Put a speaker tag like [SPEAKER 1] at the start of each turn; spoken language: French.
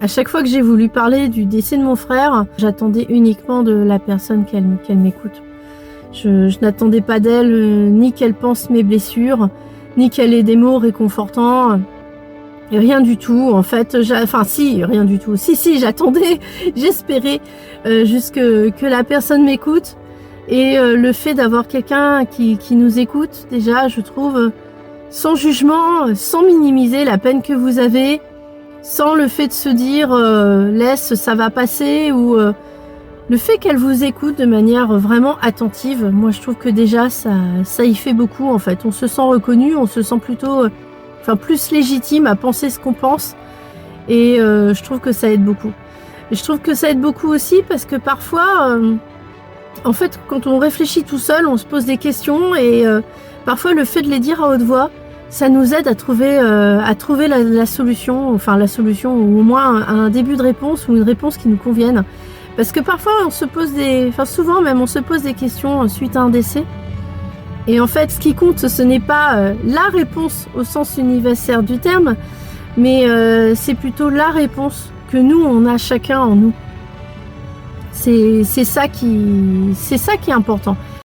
[SPEAKER 1] À chaque fois que j'ai voulu parler du décès de mon frère, j'attendais uniquement de la personne qu'elle m'écoute. Je n'attendais pas d'elle ni qu'elle pense mes blessures, ni qu'elle ait des mots réconfortants. Et rien du tout, en fait. Enfin, si, rien du tout. Si, j'attendais, j'espérais juste que la personne m'écoute. Et le fait d'avoir quelqu'un qui nous écoute, déjà, je trouve, sans jugement, sans minimiser la peine que vous avez, sans le fait de se dire laisse, ça va passer, ou le fait qu'elle vous écoute de manière vraiment attentive, moi je trouve que déjà ça y fait beaucoup en fait. On se sent reconnu, on se sent plutôt plus légitime à penser ce qu'on pense, et je trouve que ça aide beaucoup. Et je trouve que ça aide beaucoup aussi parce que parfois en fait quand on réfléchit tout seul, on se pose des questions, et parfois le fait de les dire à haute voix, ça nous aide à trouver la solution, ou au moins un début de réponse, ou une réponse qui nous convienne. Parce que parfois souvent même on se pose des questions suite à un décès. Et en fait, ce qui compte, ce n'est pas la réponse au sens universel du terme, mais c'est plutôt la réponse que nous, on a chacun en nous. C'est ça qui est important.